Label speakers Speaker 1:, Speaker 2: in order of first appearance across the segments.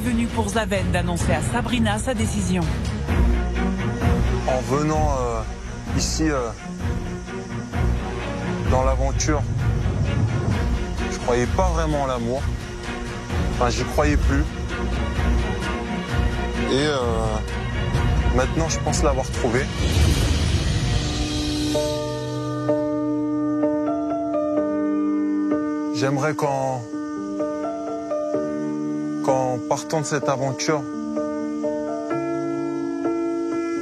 Speaker 1: venu pour Zaven d'annoncer à Sabrina sa décision.
Speaker 2: En venant ici dans l'aventure, je croyais pas vraiment à l'amour. Enfin, j'y croyais plus. Et maintenant, je pense l'avoir trouvé. J'aimerais qu'en partant de cette aventure,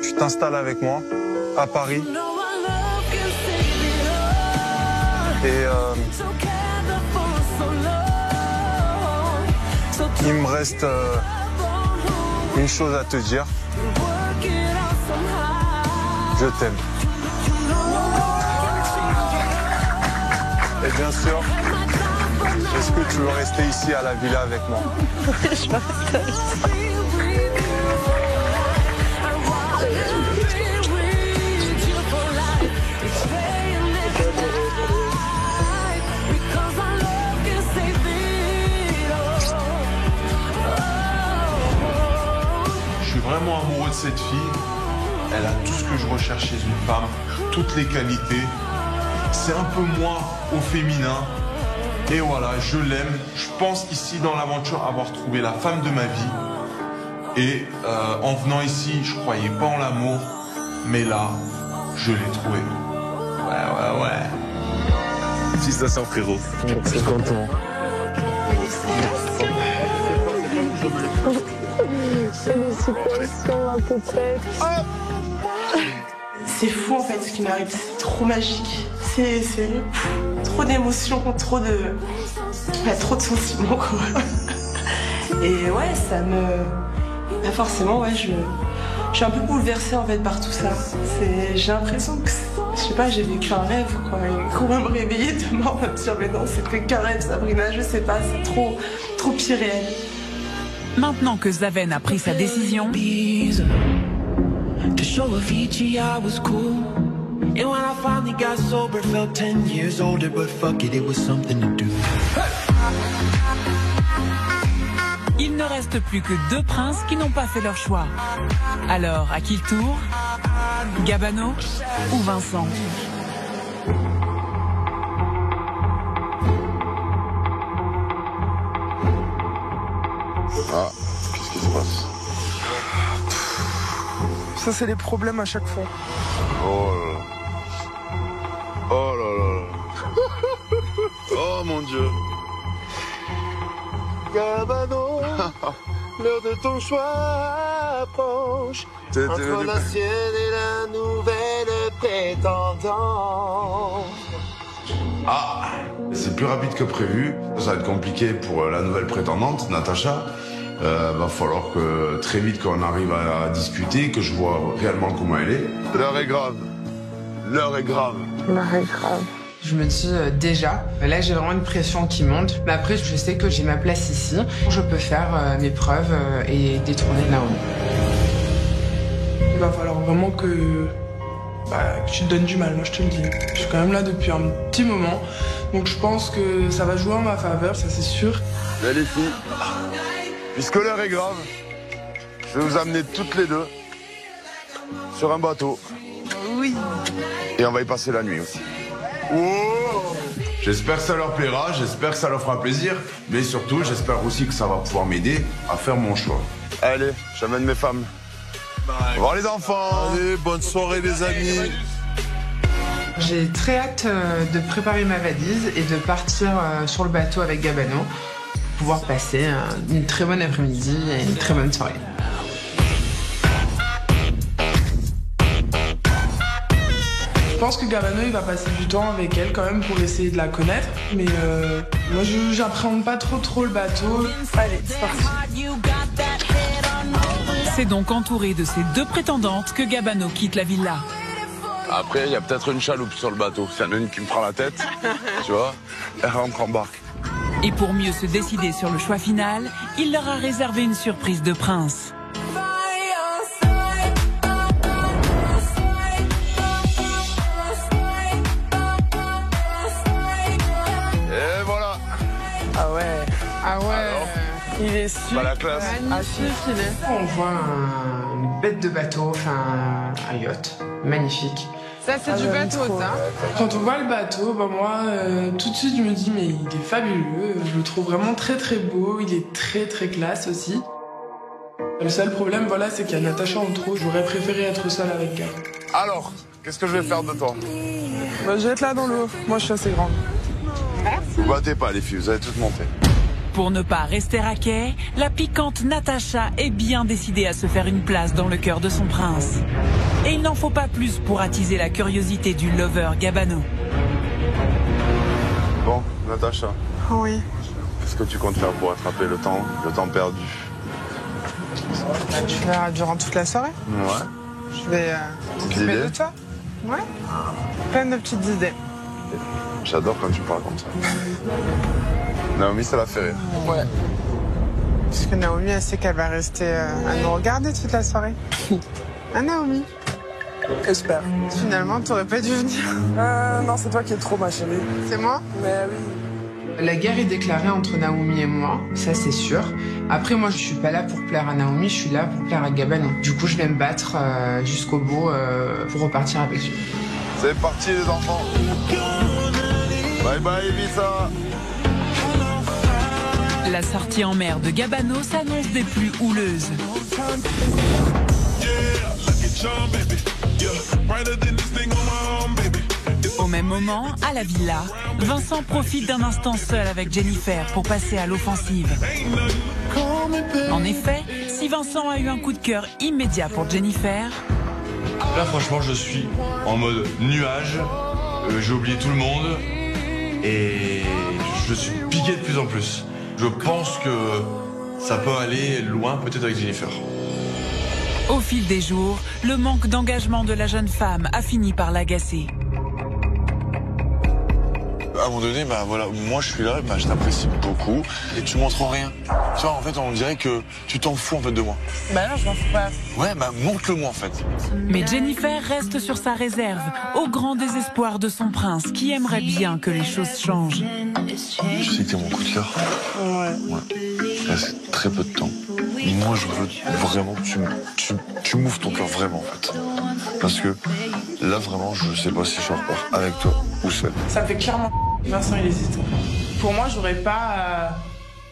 Speaker 2: tu t'installes avec moi à Paris. Et il me reste une chose à te dire. Je t'aime. Et bien sûr, est-ce que tu veux rester ici à la villa avec moi?
Speaker 3: Je vais rester.
Speaker 4: Je suis vraiment amoureux de cette fille. Elle a tout ce que je recherche chez une femme, toutes les qualités. C'est un peu moi au féminin. Et voilà, je l'aime. Je pense ici dans l'aventure avoir trouvé la femme de ma vie. Et en venant ici, je croyais pas en l'amour. Mais là, je l'ai trouvé. Ouais.
Speaker 2: Félicitations frérot. Je suis content.
Speaker 3: Félicitations à peut-être. C'est fou en fait ce qui m'arrive, c'est trop magique. C'est trop d'émotions, trop de sentiments quoi. Et ouais, ça me... Bah forcément, ouais, je suis un peu bouleversée en fait par tout ça. J'ai l'impression que, je sais pas, j'ai vécu un rêve quoi. Et qu'on va me réveiller demain, on va me dire mais non, c'était qu'un rêve Sabrina, je sais pas, c'est trop irréel.
Speaker 1: Maintenant que Zaven a pris sa décision, il ne reste plus que deux princes qui n'ont pas fait leur choix. Alors, à qui le tour? Gabano ou Vincent?
Speaker 2: Ah, qu'est-ce qui se passe?
Speaker 5: Ça, c'est les problèmes à chaque fois.
Speaker 2: Oh là là. Oh là là. Oh mon Dieu.
Speaker 6: Gabano, l'heure de ton choix approche. Entre l'ancienne et la nouvelle prétendante.
Speaker 4: Ah, c'est plus rapide que prévu. Ça va être compliqué pour la nouvelle prétendante, Natacha. Va falloir que très vite qu'on arrive à discuter, que je vois réellement comment elle est.
Speaker 2: L'heure est grave. L'heure est grave.
Speaker 3: L'heure est grave.
Speaker 7: Je me dis déjà, là j'ai vraiment une pression qui monte. Mais après, je sais que j'ai ma place ici. Je peux faire mes preuves et détourner Naomi.
Speaker 5: Il va falloir vraiment que tu te donnes du mal, moi je te le dis. Je suis quand même là depuis un petit moment. Donc je pense que ça va jouer en ma faveur, ça c'est sûr.
Speaker 2: Mais les filles, puisque l'heure est grave, je vais vous amener toutes les deux sur un bateau.
Speaker 3: Oui.
Speaker 2: Et on va y passer la nuit aussi.
Speaker 4: Oh, j'espère que ça leur plaira, j'espère que ça leur fera plaisir, mais surtout j'espère aussi que ça va pouvoir m'aider à faire mon choix.
Speaker 2: Allez, j'amène mes femmes. Au revoir les enfants. Allez, bonne soirée les amis.
Speaker 7: J'ai très hâte de préparer ma valise et de partir sur le bateau avec Gabano pour pouvoir passer une très bonne après-midi et une très bonne soirée.
Speaker 5: Je pense que Gabano il va passer du temps avec elle quand même pour essayer de la connaître. Mais moi j'appréhende pas trop le bateau. Allez, c'est parti.
Speaker 1: C'est donc entouré de ces deux prétendantes que Gabano quitte la villa.
Speaker 2: Après, il y a peut-être une chaloupe sur le bateau. S'il y en a une qui me prend la tête, tu vois, elle rentre en barque.
Speaker 1: Et pour mieux se décider sur le choix final, il leur a réservé une surprise de prince.
Speaker 2: Et voilà.
Speaker 5: Ah ouais.
Speaker 7: Ah ouais.
Speaker 2: Alors,
Speaker 5: Il est super.
Speaker 2: Pas la classe.
Speaker 7: Magnifique, il est. On voit une bête de bateau, enfin un yacht. Magnifique. Ça, c'est du bateau, ça.
Speaker 5: Quand on voit le bateau, moi, tout de suite, je me dis, mais il est fabuleux. Je le trouve vraiment très très beau. Il est très très classe aussi. Le seul problème, voilà, c'est qu'il y a Natacha en trop. J'aurais préféré être seule avec Gab.
Speaker 2: Alors, qu'est-ce que je vais faire de toi?
Speaker 5: Je vais être là dans l'eau. Moi, je suis assez grande.
Speaker 2: Vous battez pas les filles, vous allez toutes monter.
Speaker 1: Pour ne pas rester à quai, la piquante Natacha est bien décidée à se faire une place dans le cœur de son prince. Et il n'en faut pas plus pour attiser la curiosité du lover Gabano.
Speaker 2: Bon, Natacha,
Speaker 7: Oui.
Speaker 2: qu'est-ce que tu comptes faire pour attraper le temps perdu?
Speaker 7: Tu verras durant toute la soirée.
Speaker 2: Ouais.
Speaker 7: Je vais m'occuper de toi. Ouais. Plein de petites idées.
Speaker 2: J'adore quand tu parles comme ça. Naomi, ça la fait rire.
Speaker 7: Ouais. Parce que Naomi, elle sait qu'elle va rester à nous regarder toute la soirée. Hein, Naomi?
Speaker 5: J'espère.
Speaker 7: Finalement, t'aurais pas dû venir.
Speaker 5: Non, c'est toi qui es trop, ma chérie.
Speaker 7: C'est moi?
Speaker 5: Mais oui.
Speaker 7: La guerre est déclarée entre Naomi et moi, ça c'est sûr. Après, moi, je suis pas là pour plaire à Naomi, je suis là pour plaire à Gabano. Du coup, je vais me battre jusqu'au bout pour repartir avec lui.
Speaker 2: C'est parti, les enfants. Bye bye, Ibiza.
Speaker 1: La sortie en mer de Gabano s'annonce des plus houleuses. Au même moment, à la villa, Vincent profite d'un instant seul avec Jennifer pour passer à l'offensive. En effet, si Vincent a eu un coup de cœur immédiat pour Jennifer...
Speaker 4: Là, franchement, je suis en mode nuage. J'ai oublié tout le monde. Et je suis piqué de plus en plus. Je pense que ça peut aller loin, peut-être avec Jennifer.
Speaker 1: Au fil des jours, le manque d'engagement de la jeune femme a fini par l'agacer.
Speaker 8: À un moment donné, voilà, moi je suis là, je t'apprécie beaucoup et tu montres rien. Tu vois, en fait, on dirait que tu t'en fous en fait de moi.
Speaker 5: Non, je m'en fous pas.
Speaker 8: Ouais, montre-le-moi en fait.
Speaker 1: Mais Jennifer reste sur sa réserve, au grand désespoir de son prince, qui aimerait bien que les choses changent.
Speaker 8: Je sais que t'es mon coup de cœur.
Speaker 5: Ouais.
Speaker 8: Il reste très peu de temps. Moi, je veux vraiment que tu m'ouvres ton cœur vraiment en fait. Parce que là, vraiment, je sais pas si je repars avec toi ou seul.
Speaker 5: Ça me fait clairement... Vincent, il hésite. Pour moi, j'aurais pas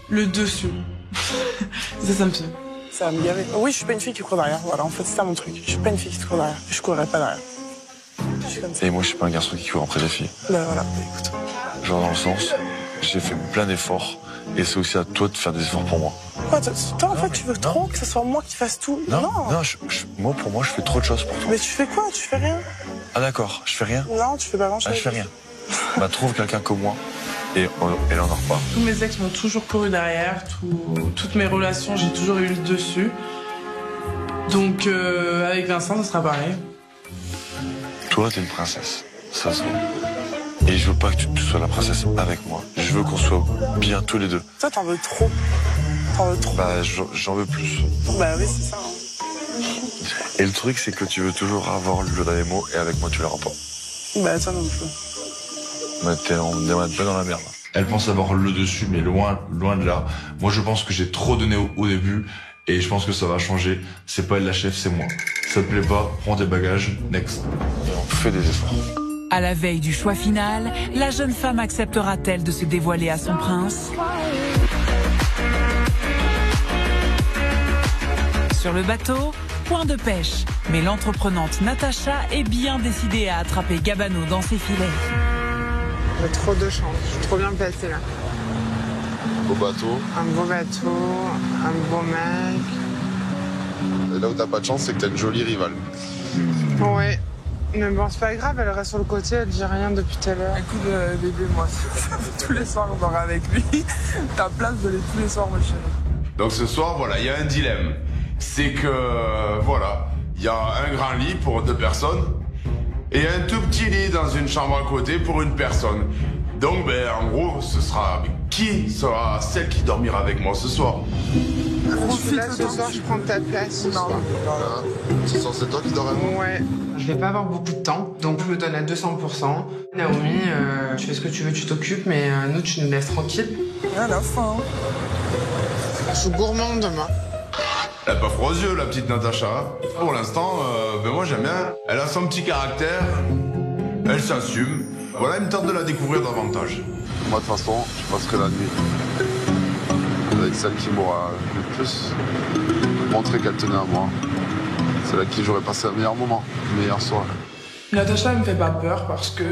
Speaker 5: le dessus. ça me fait... Ça va me gaver. Oui, je suis pas une fille qui court derrière. Voilà, en fait, c'est ça mon truc. Je suis pas une fille qui court derrière. Je courrais pas derrière. Je suis comme ça.
Speaker 8: Et moi, je suis pas un garçon qui court après des filles.
Speaker 5: Ben voilà, écoute.
Speaker 8: Genre dans le sens, j'ai fait plein d'efforts et c'est aussi à toi de faire des efforts pour moi.
Speaker 5: Quoi, toi, en fait, tu veux trop que ce soit moi qui fasse tout?
Speaker 8: Non, moi, pour moi, je fais trop de choses pour toi.
Speaker 5: Mais tu fais quoi? Tu fais rien?
Speaker 8: Ah d'accord, je fais rien?
Speaker 5: Non, tu fais pas grand-chose.
Speaker 8: Ah, je fais rien. Trouve quelqu'un comme moi et là, on en repart.
Speaker 5: Tous mes ex m'ont toujours couru derrière. Toutes mes relations, j'ai toujours eu le dessus. Donc, avec Vincent, ça sera pareil.
Speaker 8: Toi, t'es une princesse. Ça se voit. Et je veux pas que tu sois la princesse avec moi. Je veux qu'on soit bien tous les deux.
Speaker 5: Toi, t'en veux trop. T'en veux trop.
Speaker 8: J'en veux plus.
Speaker 5: Bah oui, c'est ça. Hein.
Speaker 8: Et le truc, c'est que tu veux toujours avoir le dernier mot et avec moi, tu l'auras pas.
Speaker 5: Bah, toi non plus.
Speaker 8: On est pas dans la merde.
Speaker 4: Elle pense avoir le dessus, mais loin de là. Moi, je pense que j'ai trop donné au début et je pense que ça va changer. C'est pas elle la chef, c'est moi. Ça te plaît pas, prends tes bagages, next.
Speaker 8: Et on fait des efforts.
Speaker 1: À la veille du choix final, la jeune femme acceptera-t-elle de se dévoiler à son prince? Sur le bateau, point de pêche. Mais l'entreprenante Natacha est bien décidée à attraper Gabano dans ses filets.
Speaker 7: J'ai trop de chance, je suis trop bien placée là.
Speaker 2: Beau bateau.
Speaker 7: Un beau bateau, un beau mec.
Speaker 2: Et là où t'as pas de chance, c'est que t'as une jolie rivale.
Speaker 7: Ouais. Mais bon, c'est pas grave, elle reste sur le côté, elle dit rien depuis tout à l'heure.
Speaker 5: Écoute, bébé, moi, tous les soirs, on dort avec lui. T'as place de les tous les soirs, ma chérie.
Speaker 9: Donc ce soir, voilà, il y a un dilemme. C'est que, voilà, il y a un grand lit pour 2 personnes et un tout petit lit dans une chambre à côté pour 1 personne. Donc, en gros, ce sera qui sera celle qui dormira avec moi ce soir.
Speaker 7: Je suis là ce soir, je prends ta place. Non.
Speaker 2: Voilà. Ce soir, c'est toi qui dors avec moi.
Speaker 7: Ouais. Je vais pas avoir beaucoup de temps, donc je me donne à 200%. Naomi, tu fais ce que tu veux, tu t'occupes, mais nous, tu nous laisses tranquille.
Speaker 5: À la fin.
Speaker 7: Je suis gourmande, moi.
Speaker 9: Elle n'a pas froid aux yeux, la petite Natacha. Pour l'instant, moi j'aime bien. Elle a son petit caractère, elle s'assume. Voilà, il me tente de la découvrir davantage.
Speaker 2: Moi, de toute façon, je passerai la nuit avec celle qui m'aura le plus montré qu'elle tenait à moi. C'est là qui j'aurais passé un meilleur moment, une meilleure soirée.
Speaker 5: Natacha, elle me fait pas peur parce que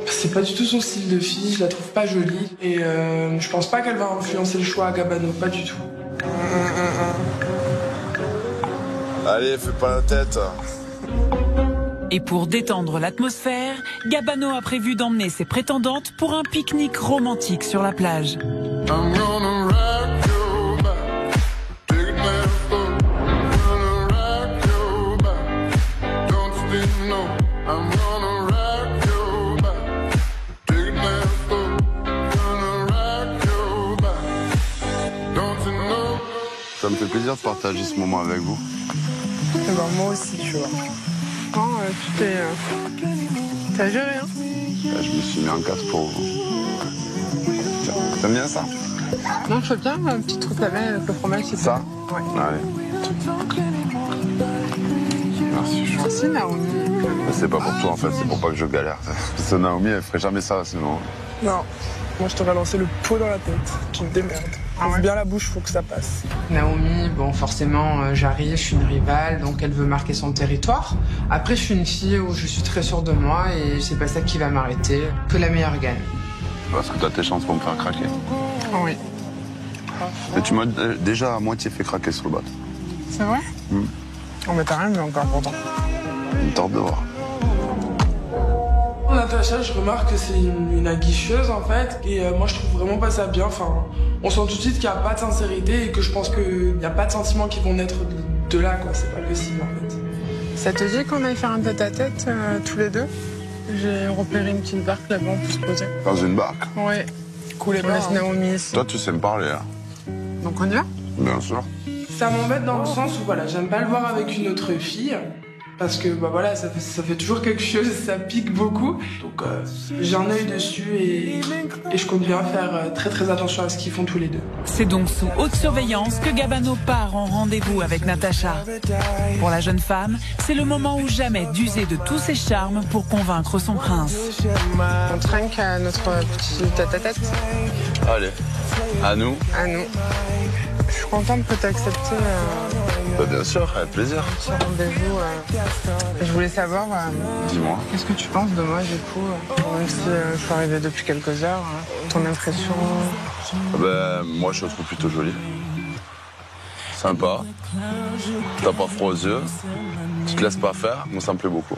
Speaker 5: c'est pas du tout son style de fille, je la trouve pas jolie. Et je pense pas qu'elle va influencer le choix à Gabano, pas du tout.
Speaker 2: Allez, fais pas la tête.
Speaker 1: Et pour détendre l'atmosphère, Gabano a prévu d'emmener ses prétendantes pour un pique-nique romantique sur la plage.
Speaker 2: Ça me fait plaisir de partager ce moment avec vous.
Speaker 5: Et ben, moi aussi, tu vois. Quand t'as géré, hein?
Speaker 2: Là, je me suis mis en 4 pour vous. T'aimes bien ça?
Speaker 7: Non, je veux bien un petit truc à mettre avec le fromage, c'est
Speaker 2: ça?
Speaker 7: Ouais.
Speaker 2: Allez. Merci.
Speaker 7: Merci, Naomi.
Speaker 2: C'est pas pour toi, en fait, c'est pour pas que je galère. Parce que Naomi, elle ferait jamais ça, sinon.
Speaker 5: Non. Moi, je t'aurais lancé le pot dans la tête. Tu te démerdes. Ouvre bien la bouche, faut que ça passe.
Speaker 7: Naomi, bon, forcément, j'arrive, je suis une rivale, donc elle veut marquer son territoire. Après, je suis une fille où je suis très sûre de moi et c'est pas ça qui va m'arrêter. Que la meilleure gagne.
Speaker 2: Parce que t'as tes chances pour me faire craquer.
Speaker 7: Oui.
Speaker 2: Et tu m'as déjà à moitié fait craquer sur le bateau.
Speaker 7: C'est vrai?
Speaker 5: Oh, mais t'as rien vu encore pourtant.
Speaker 2: Une tente de voir.
Speaker 5: Natacha, je remarque que c'est une aguicheuse en fait, et moi je trouve vraiment pas ça bien. Enfin, on sent tout de suite qu'il n'y a pas de sincérité et que je pense qu'il n'y a pas de sentiments qui vont naître de là, quoi. C'est pas possible en fait.
Speaker 7: Ça te dit qu'on aille faire un tête-à-tête tous les deux? J'ai repéré une petite barque là-bas, on peut se poser.
Speaker 2: Dans une barque?
Speaker 7: Ouais.
Speaker 5: Cool,
Speaker 7: On laisse Naomi ici.
Speaker 2: Toi, tu sais me parler, hein?
Speaker 7: Donc on y va?
Speaker 2: Bien sûr.
Speaker 5: Ça m'embête dans le sens où voilà, j'aime pas le voir avec une autre fille. Parce que bah voilà, ça fait toujours quelque chose, ça pique beaucoup. Donc j'ai un œil dessus et je compte bien faire très très attention à ce qu'ils font tous les deux.
Speaker 1: C'est donc sous haute surveillance que Gabano part en rendez-vous avec Natacha. Pour la jeune femme, c'est le moment ou jamais d'user de tous ses charmes pour convaincre son prince.
Speaker 7: On trinque à notre petit tête-à-tête.
Speaker 2: Allez, à nous.
Speaker 7: À nous. Je suis contente que tu aies accepté
Speaker 2: Bah, bien sûr, avec plaisir.
Speaker 7: ce rendez-vous. Je voulais savoir,
Speaker 2: Dis-moi.
Speaker 7: qu'est-ce que tu penses de moi du coup, même si je suis arrivée depuis quelques heures, ton impression?
Speaker 2: Moi, je te trouve plutôt jolie. Sympa. T'as pas froid aux yeux. Tu te laisses pas faire. Moi, ça me plaît beaucoup.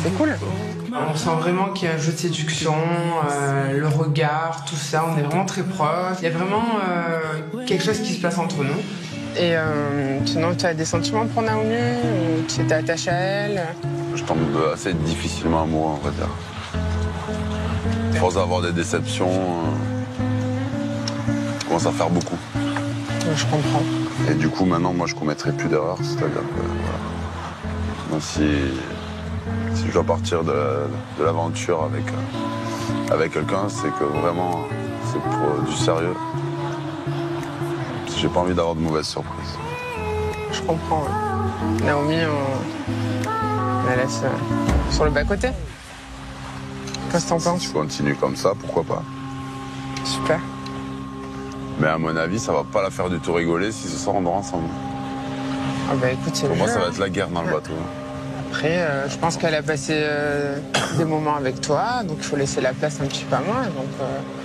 Speaker 7: C'est cool. On sent vraiment qu'il y a un jeu de séduction, le regard, tout ça, on est vraiment très proches. Il y a vraiment quelque chose qui se passe entre nous. Et sinon, tu as des sentiments pour Naomi ou tu t'es attaché à elle?
Speaker 2: Je tombe assez difficilement amoureux, on va dire. À force d'avoir des déceptions, je commence à faire beaucoup.
Speaker 7: Je comprends.
Speaker 2: Et du coup, maintenant, moi, je commettrai plus d'erreurs. C'est-à-dire que, voilà. Donc, si je dois partir de l'aventure avec quelqu'un, c'est que vraiment, c'est pour du sérieux. J'ai pas envie d'avoir de mauvaises surprises.
Speaker 7: Je comprends. Ouais. Naomi, on la laisse sur le bas-côté. Qu'est-ce que t'en penses?
Speaker 2: Si tu continues comme ça, pourquoi pas?
Speaker 7: Super.
Speaker 2: Mais à mon avis, ça va pas la faire du tout rigoler si ce soir on dort ensemble.
Speaker 7: Ah bah écoute, c'est
Speaker 2: pour moi,
Speaker 7: jeu,
Speaker 2: ça va être la guerre dans le bateau.
Speaker 7: Après, je pense qu'elle a passé des moments avec toi, donc il faut laisser la place un petit peu à moi. Donc,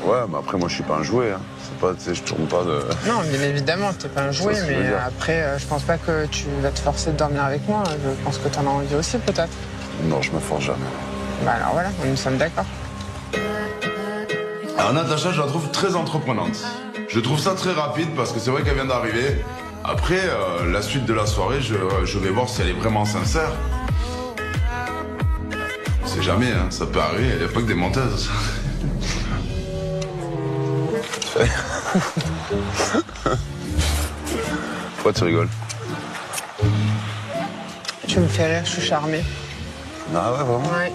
Speaker 2: Ouais, mais après, moi, je suis pas un jouet. Hein. C'est pas, tu sais, je tourne pas de...
Speaker 7: Non, bien évidemment, t'es pas un jouet,
Speaker 2: Ça,
Speaker 7: mais après, je pense pas que tu vas te forcer de dormir avec moi. Je pense que t'en as envie aussi, peut-être.
Speaker 2: Non, je me force jamais.
Speaker 7: Bah alors voilà, nous sommes d'accord.
Speaker 9: Alors Natacha, je la trouve très entreprenante. Je trouve ça très rapide parce que c'est vrai qu'elle vient d'arriver. Après, la suite de la soirée, je vais voir si elle est vraiment sincère. C'est jamais, hein, ça peut arriver, il n'y a pas que des menteuses.
Speaker 2: Pourquoi tu rigoles?
Speaker 7: Tu me fais rire, je suis charmée.
Speaker 2: Ah ouais, vraiment?
Speaker 7: Ouais.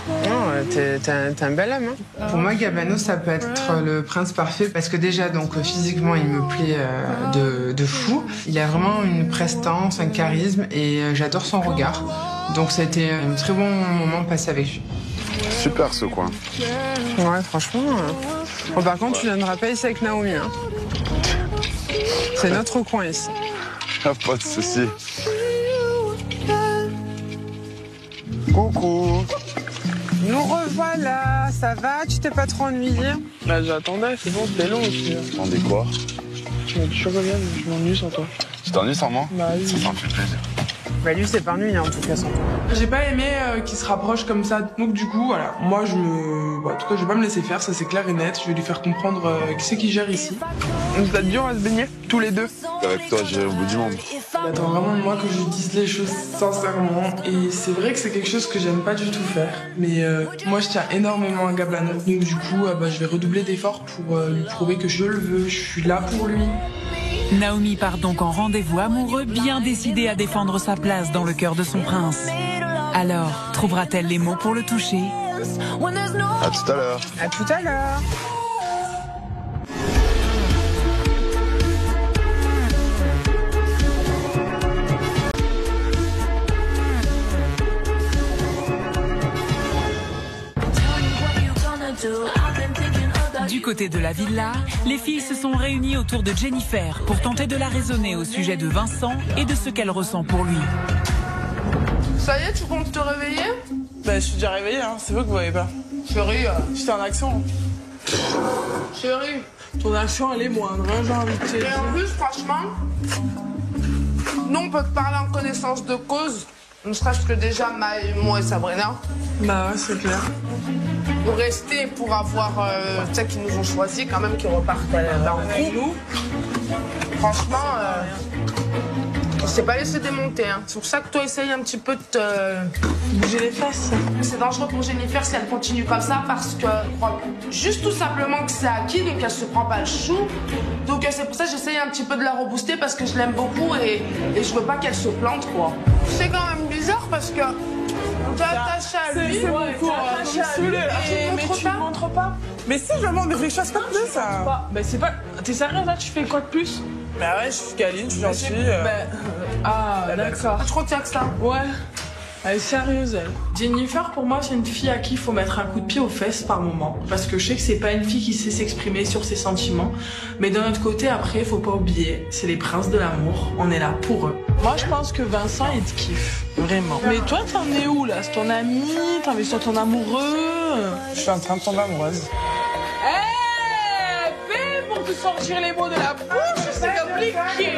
Speaker 7: Non, t'es un bel homme. Hein. Pour moi, Gabano, ça peut être le prince parfait parce que déjà, donc physiquement, il me plaît de fou. Il a vraiment une prestance, un charisme et j'adore son regard. Donc, c'était un très bon moment passé avec lui.
Speaker 2: Super ce coin.
Speaker 7: Ouais, franchement. Bon, par contre, tu viendras pas ici avec Naomi. Hein. C'est notre coin ici.
Speaker 2: Ah, pas de souci. Coucou.
Speaker 7: Nous revoilà, ça va? Tu t'es pas trop ennuyé?
Speaker 5: Bah j'attendais, c'est bon, c'était long aussi.
Speaker 2: Attendez quoi?
Speaker 5: Tu m'as toujours bien, je m'ennuie sans toi.
Speaker 2: Tu t'ennuies sans moi?
Speaker 5: Bah oui.
Speaker 2: Ça me fait plaisir.
Speaker 7: Bah lui, c'est pas ennuyé en tout cas sans toi.
Speaker 5: J'ai pas aimé qu'il se rapproche comme ça. Donc du coup, voilà, moi en tout cas, je vais pas me laisser faire, ça c'est clair et net. Je vais lui faire comprendre qui c'est qui gère ici. Donc ça te dur à se baigner, tous les deux.
Speaker 2: Avec toi, j'ai au bout du monde.
Speaker 5: Il attend vraiment de moi que je lui dise les choses sincèrement. Et c'est vrai que c'est quelque chose que j'aime pas du tout faire. Mais moi, je tiens énormément à Gabano. Donc du coup, je vais redoubler d'efforts pour lui prouver que je le veux, je suis là pour lui.
Speaker 1: Naomi part donc en rendez-vous amoureux, bien décidée à défendre sa place dans le cœur de son prince. Alors, trouvera-t-elle les mots pour le toucher?
Speaker 2: À tout à l'heure.
Speaker 7: À tout à l'heure.
Speaker 1: Du côté de la villa, les filles se sont réunies autour de Jennifer pour tenter de la raisonner au sujet de Vincent et de ce qu'elle ressent pour lui.
Speaker 5: Ça y est, tu comptes te réveiller? Bah, je suis déjà réveillée, hein. C'est vous que vous voyez pas. Chérie, j'étais en action. Chérie, ton action, elle est moindre, hein, j'ai envie de te dire.
Speaker 7: Et en plus, franchement, nous, on peut te parler en connaissance de cause. Ne serait-ce que déjà, moi et Sabrina.
Speaker 5: Bah ouais, c'est clair.
Speaker 7: Pour rester, pour avoir, tu sais, qu'ils nous ont choisis quand même, qu'ils repartent dans
Speaker 5: avec nous.
Speaker 7: Franchement, on s'est pas laissé démonter. Hein. C'est pour ça que toi, essaye un petit peu de te
Speaker 5: bouger les fesses.
Speaker 7: C'est dangereux pour Jennifer si elle continue comme ça parce que crois juste tout simplement que c'est acquis, donc elle se prend pas le chou. Donc c'est pour ça que j'essaye un petit peu de la rebooster parce que je l'aime beaucoup et je veux pas qu'elle se plante, quoi. C'est quand même bizarre parce que t'es attaché à lui.
Speaker 5: C'est beaucoup, mais tu ne montres pas. Mais si, je montre, mais je fasse pas de plus, ça.
Speaker 10: Mais c'est pas... T'es sérieux, là? Tu fais quoi de plus?
Speaker 5: Bah ouais, je suis câline, je suis gentille.
Speaker 10: D'accord.
Speaker 7: Je retiens que ça.
Speaker 10: Ouais. Elle est sérieuse, elle. Jennifer, pour moi, c'est une fille à qui il faut mettre un coup de pied aux fesses par moment. Parce que je sais que c'est pas une fille qui sait s'exprimer sur ses sentiments. Mais d'un autre côté, après, faut pas oublier, c'est les princes de l'amour. On est là pour eux.
Speaker 5: Moi, je pense que Vincent, il te kiffe. Vraiment. Mais toi, t'en es où, là? C'est ton ami? T'as envie sur ton amoureux? Je suis en train de tomber amoureuse.
Speaker 10: Pour te sortir les mots de la bouche, c'est compliqué.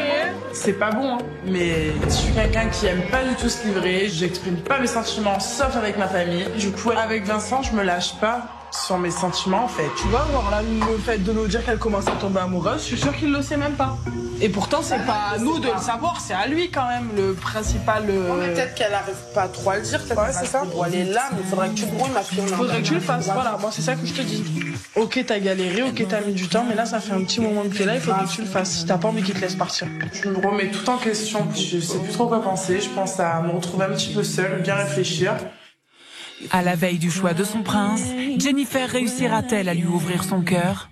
Speaker 5: C'est pas bon, hein. Mais je suis quelqu'un qui aime pas du tout se livrer. J'exprime pas mes sentiments, sauf avec ma famille. Du coup, avec Vincent, je me lâche pas sur mes sentiments, en fait.
Speaker 10: Tu vois, genre là, le fait de nous dire qu'elle commence à tomber amoureuse, je suis sûre qu'il le sait même pas. Et pourtant, c'est pas à nous de le savoir, c'est à lui quand même, le principal...
Speaker 7: Mais peut-être qu'elle arrive pas trop à le dire, peut-être
Speaker 5: c'est ça.
Speaker 7: Elle est là, mais il faudrait que tu brouilles, ma fille.
Speaker 10: Faudrait que tu le fasses, voilà, moi c'est ça que je te dis. Ok, t'as galéré, ok, t'as mis du temps, mais là, ça fait un petit moment que t'es là, il faut que tu le fasses, si t'as pas envie qu'il te laisse partir.
Speaker 5: Je me remets tout en question, je sais plus trop quoi penser, je pense à me retrouver un petit peu seule, bien réfléchir.
Speaker 1: À la veille du choix de son prince, Jennifer réussira-t-elle à lui ouvrir son cœur?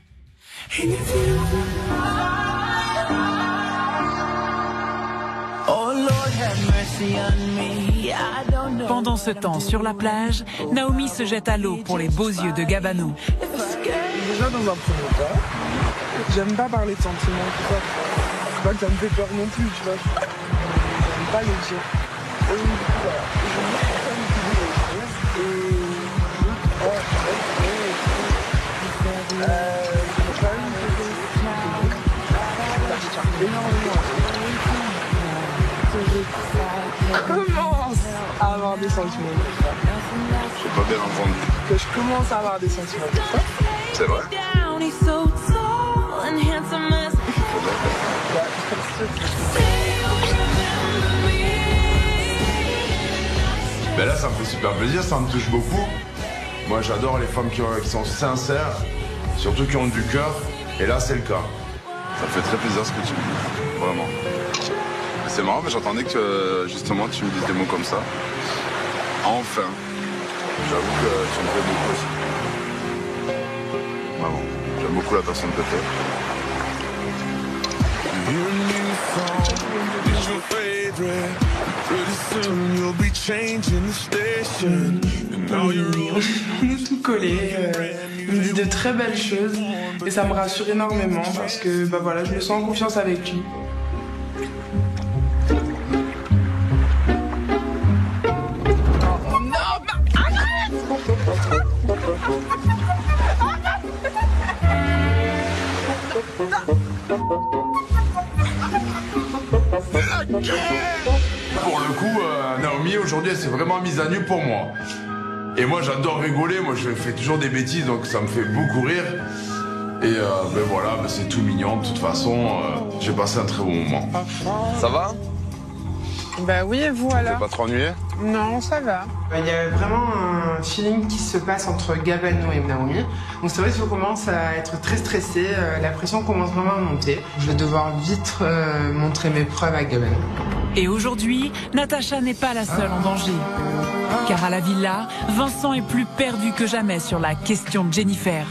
Speaker 1: Pendant ce temps, sur la plage, Naomi se jette à l'eau pour les beaux yeux de Gabano.
Speaker 5: Déjà, dans un premier temps, j'aime pas parler de sentiments, tout ça. C'est pas que ça me fait peur non plus, tu vois. J'aime pas les dire. Et du coup, voilà. Commence à avoir des sentiments.
Speaker 2: J'ai pas bien entendu.
Speaker 5: Que je commence à avoir des sentiments pour toi.
Speaker 2: C'est vrai.
Speaker 9: Ben là, ça me fait super plaisir, ça me touche beaucoup. Moi, j'adore les femmes qui sont sincères, surtout qui ont du cœur. Et là, c'est le cas.
Speaker 2: Ça me fait très plaisir ce que tu me dis. Vraiment. C'est marrant, mais j'entendais que justement tu me dises des mots comme ça. Enfin. j'avoue que tu me plais beaucoup aussi. Vraiment, j'aime beaucoup la personne que t'es.
Speaker 5: On est tout collé. Il me dit de très belles choses et ça me rassure énormément parce que bah voilà, je me sens en confiance avec lui.
Speaker 9: Pour le coup, Naomi, aujourd'hui, elle s'est vraiment mise à nu pour moi. Et moi, j'adore rigoler. Moi, je fais toujours des bêtises, donc ça me fait beaucoup rire. Et ben voilà, ben c'est tout mignon. De toute façon, j'ai passé un très bon moment.
Speaker 2: Ça va?
Speaker 7: Bah oui, et vous alors?
Speaker 2: T'es pas trop ennuyé?
Speaker 7: Non, ça va. Il y a vraiment un feeling qui se passe entre Gabano et Naomi. Donc c'est vrai que je commence à être très stressée, la pression commence vraiment à monter. Je vais devoir vite montrer mes preuves à Gabano.
Speaker 1: Et aujourd'hui, Natacha n'est pas la seule en danger. Car à la villa, Vincent est plus perdu que jamais sur la question de Jennifer.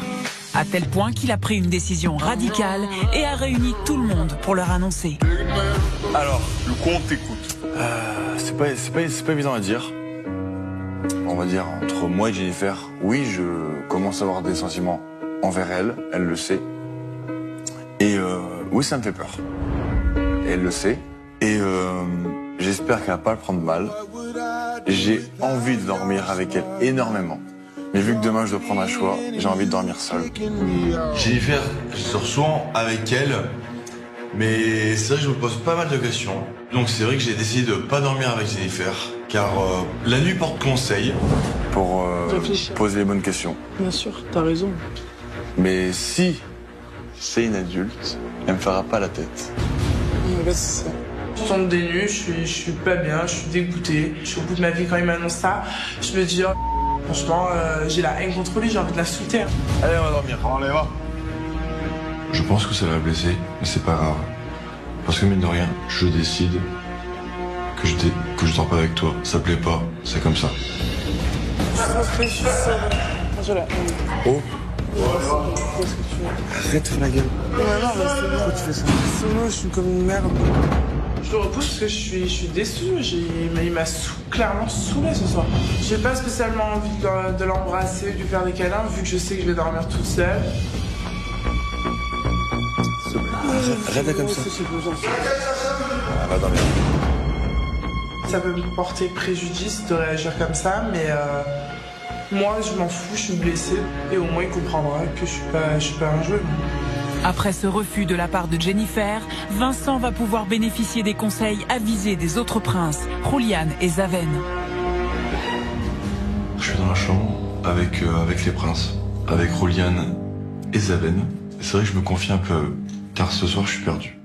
Speaker 1: À tel point qu'il a pris une décision radicale et a réuni tout le monde pour leur annoncer.
Speaker 8: Alors, le coup, on t'écoute. C'est pas évident à dire. On va dire, entre moi et Jennifer, oui, je commence à avoir des sentiments envers elle. Elle le sait. Et oui, ça me fait peur. Et elle le sait. Et j'espère qu'elle va pas le prendre mal. J'ai envie de dormir avec elle énormément. Mais vu que demain je dois prendre un choix, j'ai envie de dormir seul.
Speaker 11: Jennifer, je sors souvent avec elle, mais c'est vrai que je me pose pas mal de questions. Donc c'est vrai que j'ai décidé de pas dormir avec Jennifer, car la nuit porte conseil.
Speaker 8: Pour poser les bonnes questions.
Speaker 5: Bien sûr, t'as raison.
Speaker 8: Mais si c'est une adulte, elle me fera pas la tête.
Speaker 5: Ouais, c'est ça. Je tombe des nues, je suis pas bien, je suis dégoûtée. Je suis au bout de ma vie quand il m'annonce ça. Je me dis, oh, franchement, j'ai la haine contre lui, j'ai envie de la sauter.
Speaker 8: Allez, on va dormir.
Speaker 2: Allez, va.
Speaker 11: Je pense que ça l'a blessé, mais c'est pas grave. Parce que mine de rien, je décide que je dors pas avec toi. Ça plaît pas, c'est comme ça.
Speaker 8: Oh.
Speaker 5: Arrête la gueule. Ouais, non, mais c'est bon. Pourquoi tu fais ça? C'est moi, je suis comme une merde. Je le repousse parce que je suis déçue. Il m'a clairement saoulé ce soir. J'ai pas spécialement envie de l'embrasser, de lui faire des câlins, vu que je sais que je vais dormir toute seule.
Speaker 8: Arrête comme ça. Elle va dormir.
Speaker 5: Ça peut me porter préjudice de réagir comme ça, mais moi je m'en fous, je suis blessée et au moins il comprendra que je suis pas un jeu.
Speaker 1: Après ce refus de la part de Jennifer, Vincent va pouvoir bénéficier des conseils avisés des autres princes, Julian et Zaven.
Speaker 11: Je suis dans la chambre avec les princes, avec Julian et Zaven. C'est vrai que je me confie un peu, car ce soir je suis perdu.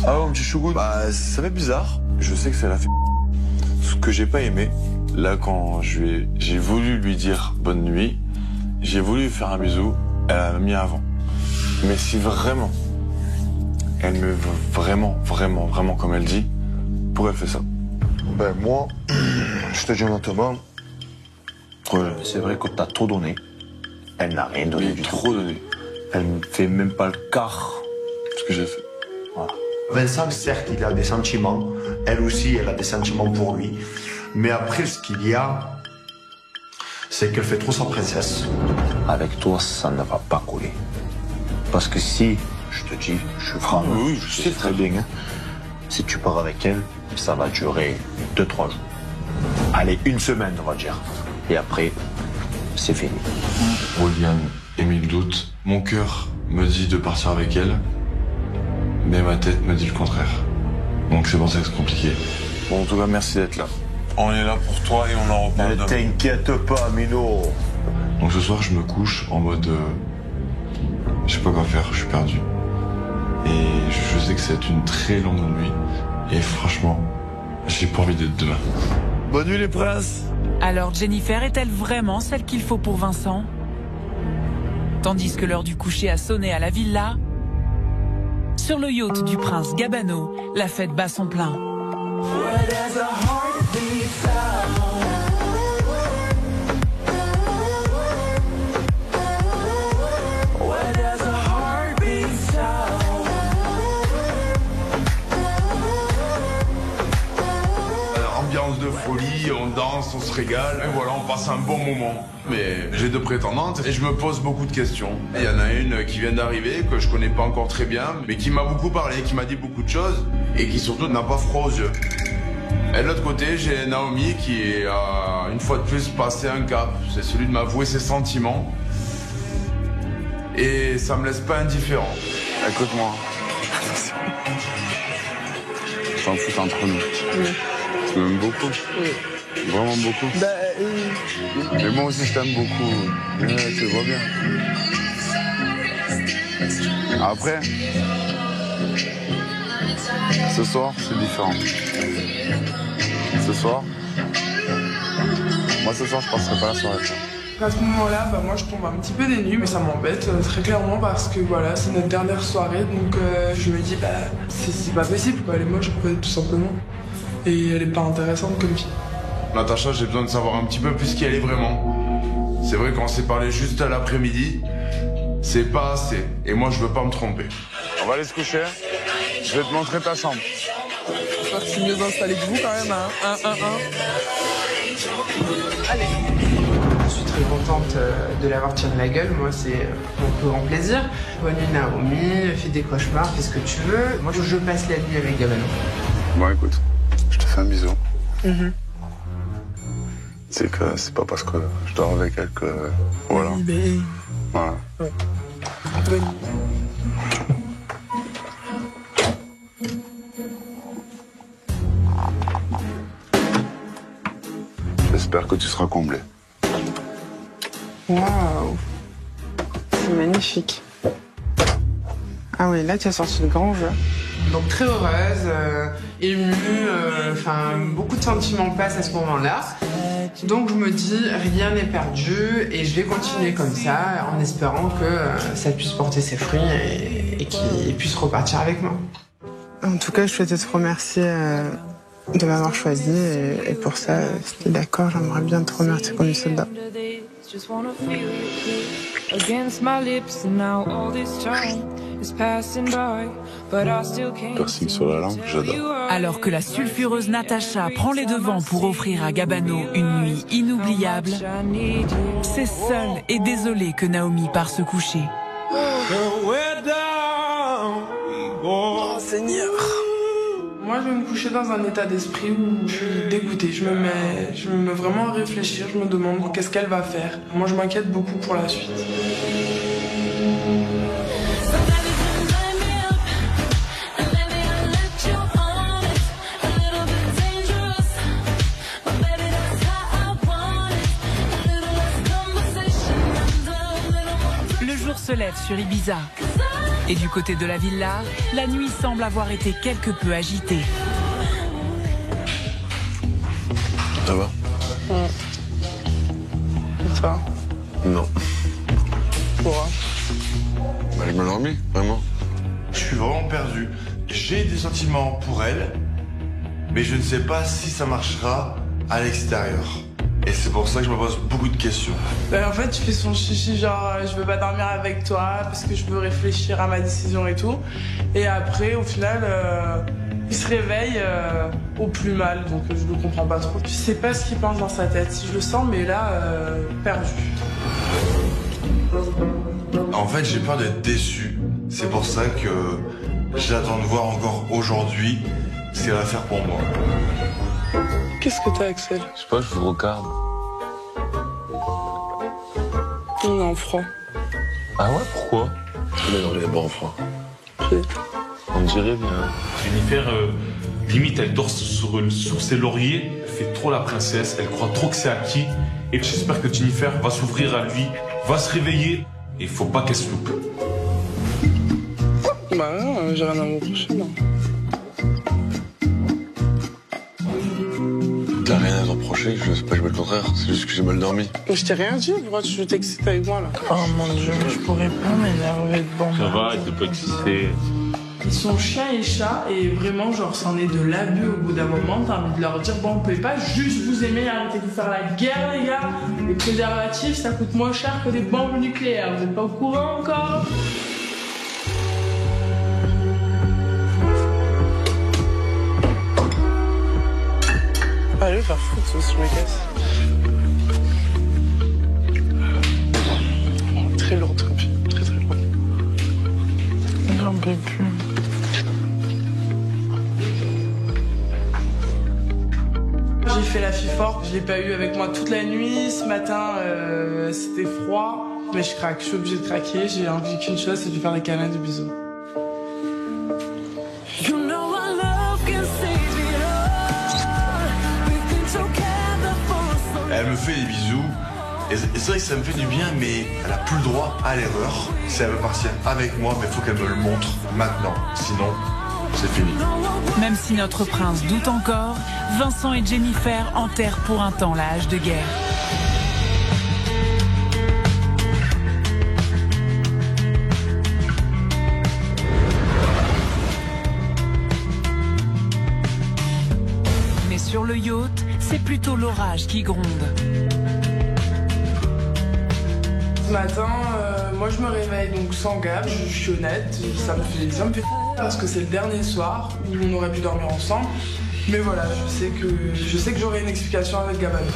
Speaker 8: Ah oh, mon petit chougout. Bah, ça fait bizarre. Je sais que ça l'a fait. Ce que j'ai pas aimé, là, quand j'ai voulu lui dire bonne nuit, j'ai voulu lui faire un bisou, elle a mis avant. Mais si vraiment, elle me veut vraiment comme elle dit, pourquoi elle fait ça?
Speaker 6: Ben moi, je te dis honnêtement, c'est vrai que t'as trop donné. Elle n'a rien donné du tout.
Speaker 8: Trop donné.
Speaker 6: Elle ne fait même pas le quart
Speaker 8: de ce que j'ai fait.
Speaker 6: Voilà. Vincent, certes, il a des sentiments. Elle aussi, elle a des sentiments pour lui. Mais après, ce qu'il y a, c'est qu'elle fait trop sa princesse. Avec toi, ça ne va pas coller. Parce que si, je te dis, je suis franc,
Speaker 8: oui, je sais
Speaker 6: très bien, hein, si tu pars avec elle, ça va durer 2-3 jours. Allez, 1 semaine, on va dire. Et après, c'est fini.
Speaker 11: Julian est mis le doute. Mon cœur me dit de partir avec elle, mais ma tête me dit le contraire. Donc c'est pour ça que c'est compliqué.
Speaker 8: Bon, en tout cas, merci d'être là. On est là pour toi et on en reparle demain.
Speaker 6: Ne t'inquiète pas, Mino.
Speaker 11: Donc ce soir, je me couche en mode... je sais pas quoi faire, je suis perdu. Et je sais que c'est une très longue nuit. Et franchement, j'ai pas envie d'être demain.
Speaker 8: Bonne nuit les princes.
Speaker 1: Alors Jennifer est-elle vraiment celle qu'il faut pour Vincent? Tandis que l'heure du coucher a sonné à la villa, sur le yacht du prince Gabano, la fête bat son plein.
Speaker 9: de folie, on danse, on se régale, et voilà, on passe un bon moment. Mais j'ai 2 prétendantes et je me pose beaucoup de questions. Il y en a une qui vient d'arriver, que je connais pas encore très bien, mais qui m'a beaucoup parlé, qui m'a dit beaucoup de choses, et qui surtout n'a pas froid aux yeux. Et de l'autre côté, j'ai Naomi qui a une fois de plus passé un cap, c'est celui de m'avouer ses sentiments. Et ça me laisse pas indifférent.
Speaker 2: Écoute-moi. Je t'en fous entre nous.
Speaker 5: Oui.
Speaker 2: Tu m'aimes beaucoup.
Speaker 5: Oui.
Speaker 2: Vraiment beaucoup. Mais moi aussi, je t'aime beaucoup. Ouais, tu le vois bien. Après, ce soir, c'est différent. Ce soir, moi ce soir, je passerai pas la soirée.
Speaker 5: À ce moment-là, moi je tombe un petit peu des nues, mais ça m'embête très clairement parce que voilà, c'est notre dernière soirée, donc je me dis c'est pas possible quoi, elle est moche tout simplement. Et elle est pas intéressante comme fille.
Speaker 9: Natacha, j'ai besoin de savoir un petit peu plus qui elle est vraiment. C'est vrai qu'on s'est parlé juste à l'après-midi, c'est pas assez, et moi je veux pas me tromper.
Speaker 2: On va aller se coucher, je vais te montrer ta chambre.
Speaker 5: J'espère que je suis mieux installé que vous quand même, hein. 1. Allez.
Speaker 7: Je suis très contente de l'avoir tiré de la gueule, moi c'est mon plus grand plaisir. Bonne nuit Naomi, fais des cauchemars, fais ce que tu veux. Moi je passe la nuit avec Gabano.
Speaker 2: Bon écoute, je te fais un bisou. C'est que c'est pas parce que je dors avec elle que... Voilà. Voilà.
Speaker 5: Ouais. Bonne nuit.
Speaker 2: J'espère que tu seras comblé.
Speaker 7: Waouh, c'est magnifique. Ah oui, là tu as sorti le grand jeu. Donc très heureuse, émue, beaucoup de sentiments passent à ce moment-là. Donc je me dis, rien n'est perdu et je vais continuer comme ça en espérant que ça puisse porter ses fruits et qu'il puisse repartir avec moi. En tout cas, je souhaitais te remercier de m'avoir choisi et pour ça, si tu es d'accord, j'aimerais bien te remercier comme une soldat.
Speaker 2: Piercing sur la langue, j'adore.
Speaker 1: Alors que la sulfureuse Natacha prend les devants pour offrir à Gabano une nuit inoubliable, c'est seule et désolée que Naomi part se coucher.
Speaker 5: Oh Seigneur. Moi, je vais me coucher dans un état d'esprit où je suis dégoûtée. Je me mets vraiment à réfléchir. Je me demande qu'est-ce qu'elle va faire. Moi, je m'inquiète beaucoup pour la suite.
Speaker 1: Le jour se lève sur Ibiza. Et du côté de la villa, la nuit semble avoir été quelque peu agitée.
Speaker 2: Ça va?
Speaker 5: Ça?
Speaker 2: Non.
Speaker 5: Pourquoi?
Speaker 2: Elle m'a endormi, vraiment.
Speaker 4: Je suis vraiment perdu. J'ai des sentiments pour elle, mais je ne sais pas si ça marchera à l'extérieur. Et c'est pour ça que je me pose beaucoup de questions.
Speaker 5: En fait, tu fais son chichi, genre je veux pas dormir avec toi parce que je veux réfléchir à ma décision et tout. Et après, au final, il se réveille au plus mal, donc je ne comprends pas trop. Je sais pas ce qu'il pense dans sa tête. Si je le sens, mais là, perdu.
Speaker 4: En fait, j'ai peur d'être déçu. C'est pour ça que j'attends de voir encore aujourd'hui ce qu'elle va faire pour moi.
Speaker 5: Qu'est-ce que t'as, Axel?
Speaker 2: Je sais pas, je vous regarde.
Speaker 5: On est en froid.
Speaker 2: Ah ouais, pourquoi? Mais non, il est bon en froid. On dirait bien.
Speaker 12: Jennifer, limite, elle dort sur ses lauriers, elle fait trop la princesse, elle croit trop que c'est acquis. Et j'espère que Jennifer va s'ouvrir à lui, va se réveiller, et il faut pas qu'elle se loupe.
Speaker 5: Bah non, j'ai rien à me reprocher, non.
Speaker 2: T'as rien à te reprocher, je sais pas, je veux le contraire, c'est juste que j'ai mal dormi.
Speaker 5: Mais je t'ai rien dit, pourquoi tu t'excites avec moi là? Oh mon Dieu, je pourrais pas m'énerver de bon.
Speaker 12: Ça va, t'es pas excité.
Speaker 10: Ils sont chien et chat et vraiment genre c'en est de l'abus au bout d'un moment. T'as envie de leur dire bon, on peut pas juste vous aimer, arrêtez de faire la guerre les gars. Les préservatifs ça coûte moins cher que des bombes nucléaires, vous êtes pas au courant encore?
Speaker 5: Allez. faire foutre si je me casse. Très lourde, très très lourde. J'en peux plus. J'ai fait la fille forte, je l'ai pas eu avec moi toute la nuit. Ce matin, c'était froid, mais je craque, je suis obligée de craquer. J'ai envie qu'une chose, c'est de lui faire des câlins, des bisous.
Speaker 11: Elle me fait des bisous. Et c'est vrai que ça me fait du bien, mais elle a plus le droit à l'erreur. Si elle veut partir avec moi, mais il faut qu'elle me le montre maintenant. Sinon, c'est fini.
Speaker 1: Même si notre prince doute encore, Vincent et Jennifer enterrent pour un temps la hache de guerre. Mais sur le yacht, c'est plutôt l'orage qui gronde.
Speaker 5: Ce matin, moi je me réveille donc sans Gab, je suis honnête, ça me fait parce que c'est le dernier soir où on aurait pu dormir ensemble. Mais voilà, je sais que j'aurai une explication avec Gabano.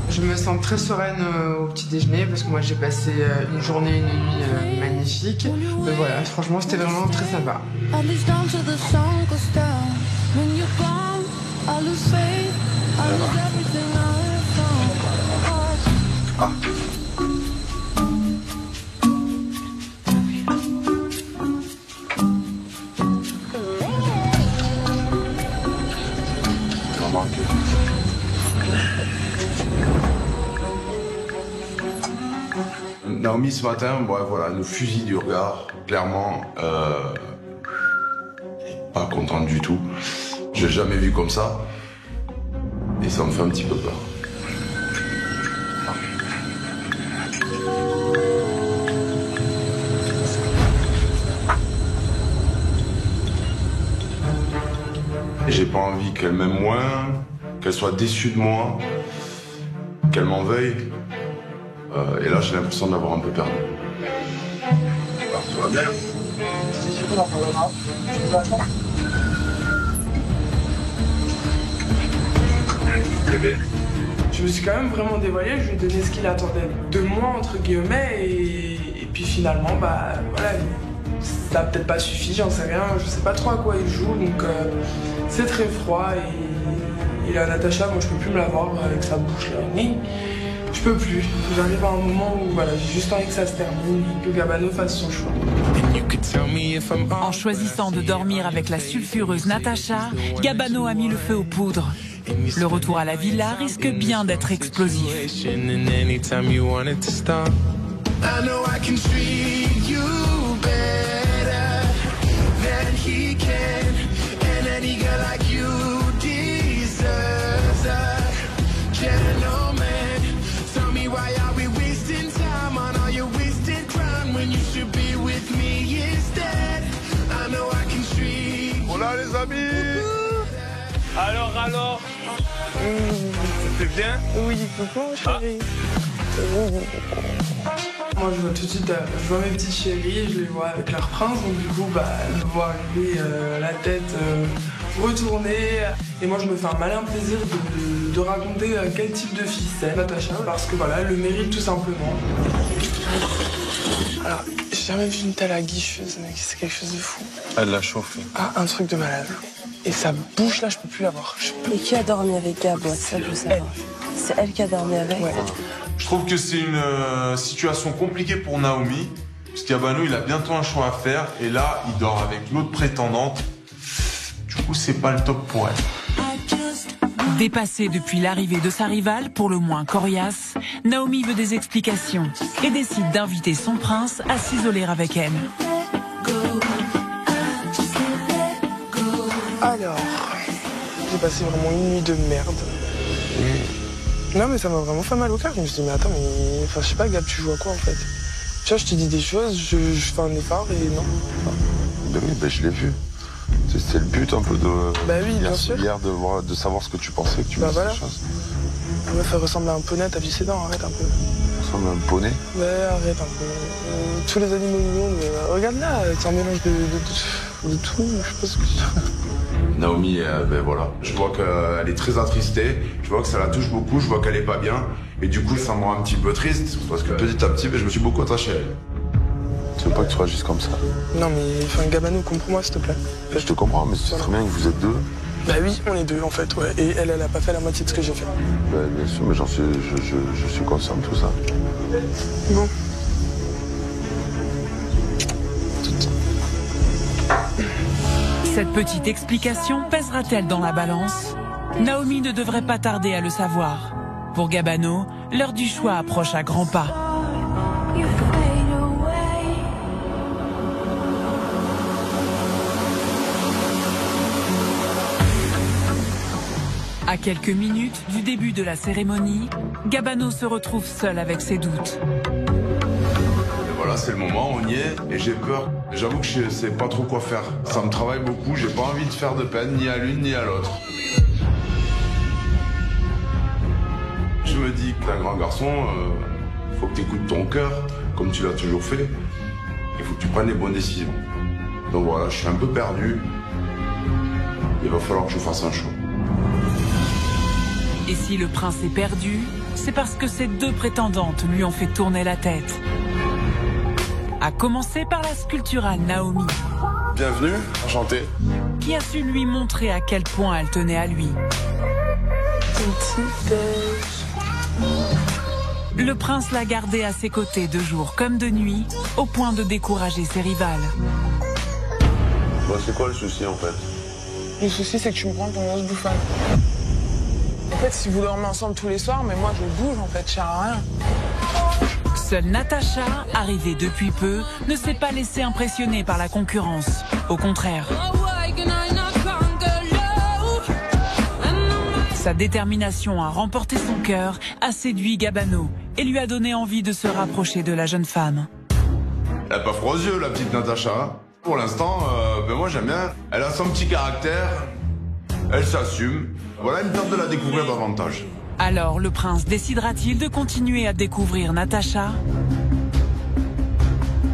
Speaker 7: Je me sens très sereine au petit déjeuner parce que moi j'ai passé une journée et une nuit magnifique. Mais voilà, franchement c'était vraiment très sympa.
Speaker 2: Ah.
Speaker 9: Naomi ce matin, voilà, nous fusille du regard, clairement, pas contente du tout. Je l'ai jamais vu comme ça, et ça me fait un petit peu peur. J'ai pas envie qu'elle m'aime moins, qu'elle soit déçue de moi, qu'elle m'en veuille. Et là, j'ai l'impression de l'avoir un peu perdu. Tout va bien.
Speaker 5: Je me suis quand même vraiment dévoilée, je lui ai donné ce qu'il attendait de moi, entre guillemets, et puis finalement, voilà, ça n'a peut-être pas suffi, j'en sais rien, je sais pas trop à quoi il joue, donc c'est très froid, et la Natacha, moi je peux plus me la voir avec sa bouche là. Je peux plus, j'arrive à un moment où voilà, j'ai juste envie que ça se termine, que Gabano fasse son choix.
Speaker 1: En choisissant de dormir avec la sulfureuse Natacha, Gabano a mis le feu aux poudres. Le retour à la villa risque bien d'être explosif.
Speaker 9: Hola les amis.
Speaker 13: Alors ça fait bien?
Speaker 5: Oui, coucou chérie. Moi je vois tout de suite, je vois mes petites chéries, je les vois avec leur prince, donc du coup elles me voient arriver la tête retournée. Et moi je me fais un malin plaisir de raconter quel type de fille c'est Natacha, parce que voilà, elle le mérite tout simplement. Alors, j'ai jamais vu une telle aguicheuse, mec, c'est quelque chose de fou.
Speaker 11: Elle l'a chauffé.
Speaker 5: Ah, un truc de malade. Et sa bouche là, je peux plus la voir.
Speaker 3: Et qui a dormi avec Gab? Ouais, ça je veux savoir. C'est elle qui a dormi avec?
Speaker 5: Ouais.
Speaker 4: Je trouve que c'est une situation compliquée pour Naomi, parce qu'Abano, il a bientôt un choix à faire, et là, il dort avec l'autre prétendante. Du coup, c'est pas le top pour elle.
Speaker 1: Dépassée depuis l'arrivée de sa rivale, pour le moins coriace, Naomi veut des explications et décide d'inviter son prince à s'isoler avec elle.
Speaker 5: Alors, j'ai passé vraiment une nuit de merde. Non mais ça m'a vraiment fait mal au cœur. Je me suis dit mais attends, mais je sais pas Gab, tu joues à quoi en fait? Tu vois, je te dis des choses, je fais un effort et non.
Speaker 2: Ben oui, je l'ai vu. C'est le but un peu de.
Speaker 5: Bah oui, bien sûr.
Speaker 2: Hier de savoir ce que tu pensais, que tu pensais
Speaker 5: voilà.
Speaker 2: des choses.
Speaker 5: La meuf elle ressemble à un poney, t'as vu ses dents, arrête un peu.
Speaker 2: ressemble à un poney.
Speaker 5: Ouais, arrête un peu. Tous les animaux du monde, regarde là, c'est un mélange de tout, je sais pas ce que
Speaker 9: Naomi, ben voilà. Je vois qu'elle est très attristée, je vois que ça la touche beaucoup, je vois qu'elle est pas bien. Et du coup, ça me rend un petit peu triste, parce que petit à petit, ben, je me suis beaucoup attaché à elle.
Speaker 2: Tu veux pas que tu réagisses comme ça?
Speaker 5: Non mais, enfin, Gabano, comprends-moi s'il te plaît.
Speaker 2: Je te comprends, mais c'est très bien que vous êtes deux.
Speaker 5: Bah oui, on est deux en fait, ouais. Et elle a pas fait la moitié de ce que j'ai fait.
Speaker 2: Bah, bien sûr, mais je suis conscient de tout ça.
Speaker 5: Bon.
Speaker 1: Cette petite explication pèsera-t-elle dans la balance? Naomi ne devrait pas tarder à le savoir. Pour Gabano, l'heure du choix approche à grands pas. À quelques minutes du début de la cérémonie, Gabano se retrouve seul avec ses doutes.
Speaker 9: Et voilà, c'est le moment, on y est, et j'ai peur. J'avoue que je sais pas trop quoi faire. Ça me travaille beaucoup, j'ai pas envie de faire de peine, ni à l'une ni à l'autre. Je me dis que t'es un grand garçon, faut que t'écoutes ton cœur, comme tu l'as toujours fait. Il faut que tu prennes les bonnes décisions. Donc voilà, je suis un peu perdu. Il va falloir que je fasse un choix.
Speaker 1: Et si le prince est perdu, c'est parce que ces deux prétendantes lui ont fait tourner la tête. À commencer par la sculpturale Naomi.
Speaker 9: Bienvenue, enchanté.
Speaker 1: Qui a su lui montrer à quel point elle tenait à lui. Le prince l'a gardée à ses côtés de jour comme de nuit, au point de décourager ses rivales.
Speaker 2: Bon, c'est quoi le souci en fait?
Speaker 5: Le souci c'est que tu me prends pour une grosse bouffonne. En fait, si vous dormez ensemble tous les soirs, mais moi je bouge en fait, je sers à rien.
Speaker 1: Seule Natacha, arrivée depuis peu, ne s'est pas laissée impressionner par la concurrence. Au contraire. Sa détermination à remporter son cœur a séduit Gabano et lui a donné envie de se rapprocher de la jeune femme.
Speaker 9: Elle a pas froid aux yeux, la petite Natacha. Pour l'instant, ben moi j'aime bien. Elle a son petit caractère, elle s'assume. Voilà une tente de la découvrir davantage.
Speaker 1: Alors, le prince décidera-t-il de continuer à découvrir Natacha?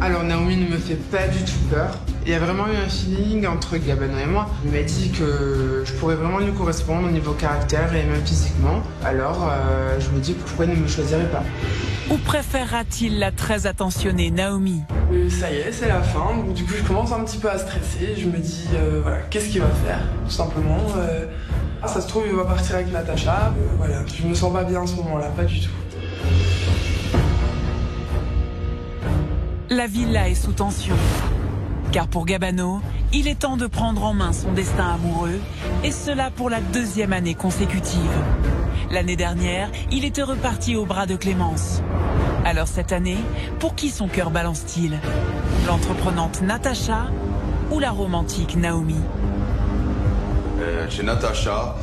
Speaker 7: Alors, Naomi ne me fait pas du tout peur. Il y a vraiment eu un feeling entre Gabano et moi. Il m'a dit que je pourrais vraiment lui correspondre au niveau caractère et même physiquement. Alors, je me dis pourquoi il ne me choisirait pas.
Speaker 1: Ou préférera-t-il la très attentionnée Naomi?
Speaker 5: Ça y est, c'est la fin. Donc, du coup, je commence un petit peu à stresser. Je me dis, voilà, qu'est-ce qu'il va faire, tout simplement. Ça se trouve, il va partir avec Natacha. Voilà, je me sens pas bien à ce moment-là, pas du tout.
Speaker 1: La villa est sous tension. Car pour Gabano, il est temps de prendre en main son destin amoureux, et cela pour la 2e année consécutive. L'année dernière, il était reparti au bras de Clémence. Alors cette année, pour qui son cœur balance-t-il? L'entreprenante Natacha ou la romantique Naomi?
Speaker 9: J'ai Natacha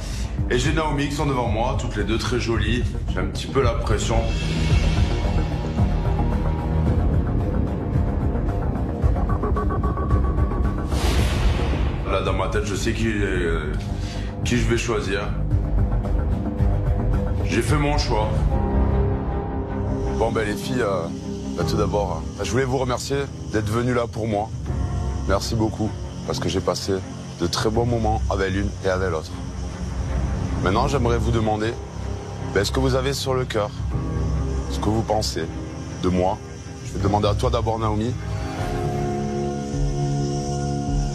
Speaker 9: et j'ai Naomi qui sont devant moi, toutes les deux très jolies. J'ai un petit peu la pression. Là, dans ma tête, je sais qui je vais choisir. J'ai fait mon choix. Bon, ben les filles, tout d'abord, je voulais vous remercier d'être venues là pour moi. Merci beaucoup, parce que j'ai passé de très bons moments avec l'une et avec l'autre. Maintenant, j'aimerais vous demander ce que vous avez sur le cœur, ce que vous pensez de moi. Je vais demander à toi d'abord, Naomi.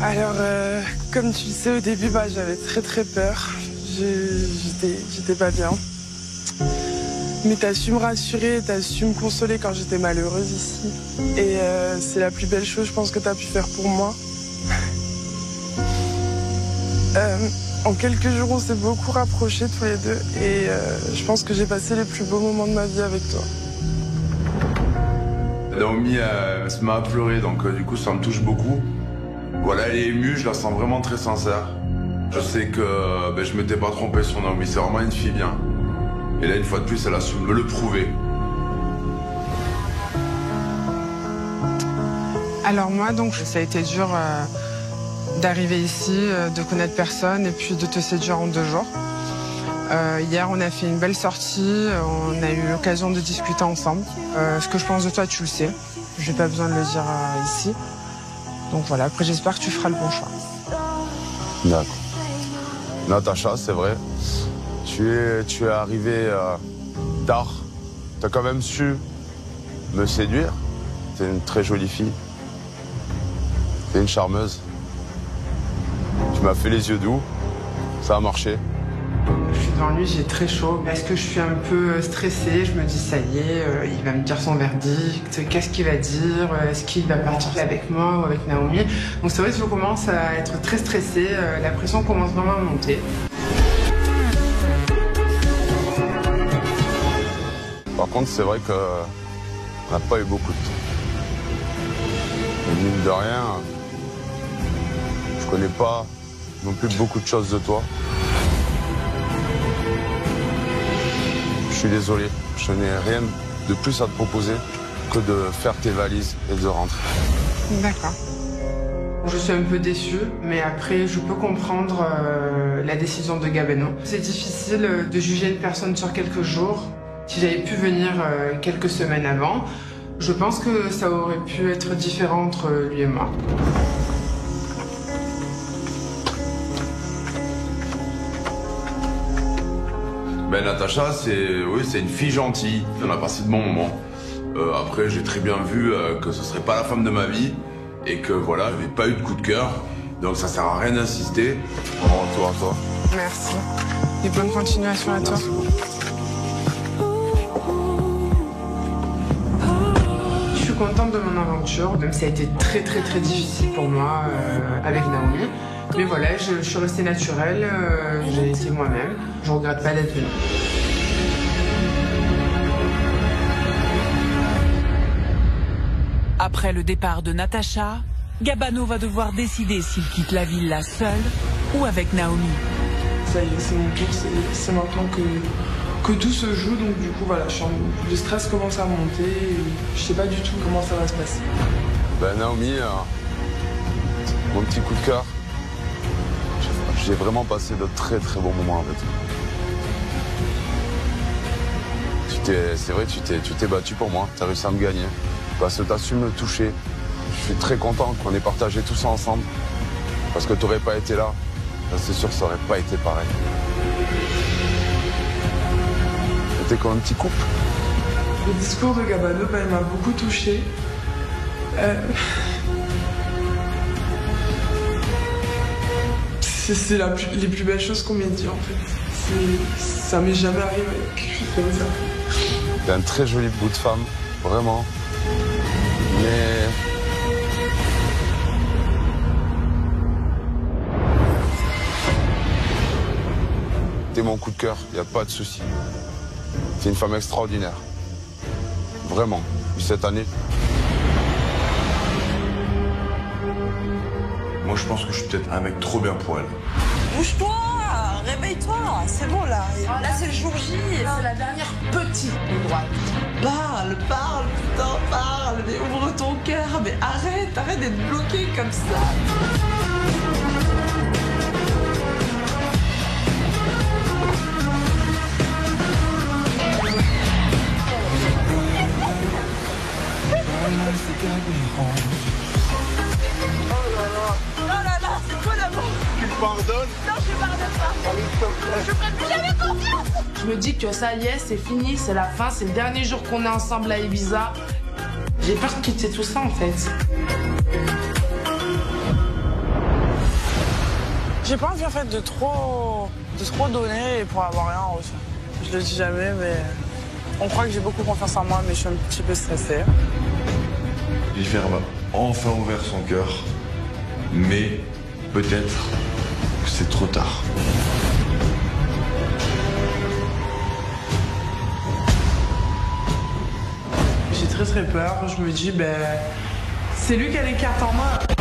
Speaker 5: Alors, comme tu le sais, au début, j'avais très peur. J'étais pas bien. Mais t'as su me rassurer, t'as su me consoler quand j'étais malheureuse ici. Et c'est la plus belle chose, je pense, que t'as pu faire pour moi. En quelques jours, on s'est beaucoup rapprochés tous les deux. Et je pense que j'ai passé les plus beaux moments de ma vie avec toi.
Speaker 9: Naomi, elle se met à pleurer, donc du coup, ça me touche beaucoup. Voilà, elle est émue, je la sens vraiment très sincère. Je sais que je m'étais pas trompé sur Naomi, c'est vraiment une fille bien. Et là, une fois de plus, elle a su me le prouver.
Speaker 7: Alors moi, donc, ça a été dur d'arriver ici, de connaître personne et puis de te séduire en 2 jours. Hier, on a fait une belle sortie, on a eu l'occasion de discuter ensemble. Ce que je pense de toi, tu le sais. J'ai pas besoin de le dire ici. Donc voilà, après j'espère que tu feras le bon choix.
Speaker 2: D'accord. Natacha, c'est vrai, tu es arrivée tard. Tu as quand même su me séduire. Tu es une très jolie fille. Tu es une charmeuse. Tu m'as fait les yeux doux. Ça a marché.
Speaker 7: Je suis devant lui, j'ai très chaud. Est-ce que je suis un peu stressée? Je me dis, ça y est, il va me dire son verdict. Qu'est-ce qu'il va dire? Est-ce qu'il va partir avec moi ou avec Naomi? Donc c'est vrai que je commence à être très stressée. La pression commence vraiment à monter.
Speaker 2: Par contre, c'est vrai qu'on n'a pas eu beaucoup de temps. Et mine de rien, je connais pas non plus beaucoup de choses de toi. Je suis désolé, je n'ai rien de plus à te proposer que de faire tes valises et de rentrer.
Speaker 7: D'accord. Je suis un peu déçue, mais après, je peux comprendre la décision de Gabeno. C'est difficile de juger une personne sur quelques jours. Si j'avais pu venir quelques semaines avant, je pense que ça aurait pu être différent entre lui et moi.
Speaker 9: Ben Natacha, c'est une fille gentille. On a passé de bons moments. Après, j'ai très bien vu que ce serait pas la femme de ma vie et que voilà, j'avais pas eu de coup de cœur. Donc ça sert à rien d'insister. Bon retour à toi.
Speaker 7: Merci. Et bonne continuation à toi. Je suis contente de mon aventure, même si ça a été très difficile pour moi avec Naomi. Mais voilà, je suis restée naturelle, j'ai été moi-même. Je regrette pas d'être venue.
Speaker 1: Après le départ de Natacha, Gabano va devoir décider s'il quitte la villa seul ou avec Naomi.
Speaker 5: Ça y est, c'est mon tour, c'est maintenant que tout se joue, donc du coup voilà, le stress commence à monter et je sais pas du tout comment ça va se passer.
Speaker 2: Ben Naomi, mon petit coup de cœur, j'ai vraiment passé de très bons moments avec toi. C'est vrai, tu t'es battu pour moi, tu as réussi à me gagner, parce que tu as su me toucher. Je suis très content qu'on ait partagé tout ça ensemble, parce que tu n'aurais pas été là, c'est sûr que ça n'aurait pas été pareil. C'était comme un petit couple.
Speaker 5: Le discours de Gabano, il m'a beaucoup touchée. C'est les plus belles choses qu'on m'ait dit en fait. Ça m'est jamais arrivé quelque chose comme ça.
Speaker 2: T'es un très joli bout de femme, vraiment. Mais... T'es mon coup de cœur, y a pas de souci. T'es une femme extraordinaire. Vraiment. Cette année.
Speaker 8: Moi, je pense que je suis peut-être un mec trop bien pour elle.
Speaker 3: Bouge-toi, réveille-toi, c'est bon là. Là c'est le jour J.
Speaker 10: C'est la dernière petite ligne droite.
Speaker 3: Parle, putain, parle, mais ouvre ton cœur, mais arrête d'être bloqué comme ça. Oh là là, c'est toi l'amour.
Speaker 4: Tu me pardonnes?
Speaker 3: Non, je pardonne pas. Je ferai plus jamais confiance.
Speaker 10: Je me dis que ça y est, c'est fini, c'est la fin, c'est le dernier jour qu'on est ensemble à Ibiza. J'ai peur de quitter tout ça en fait.
Speaker 5: J'ai pas envie en fait de trop donner et pour avoir rien en retour. Je le dis jamais, mais on croit que j'ai beaucoup confiance en moi, mais je suis un petit peu stressée.
Speaker 11: Jennifer m'a enfin ouvert son cœur, mais peut-être que c'est trop tard.
Speaker 5: J'ai très peur, je me dis, c'est lui qui a les cartes en main.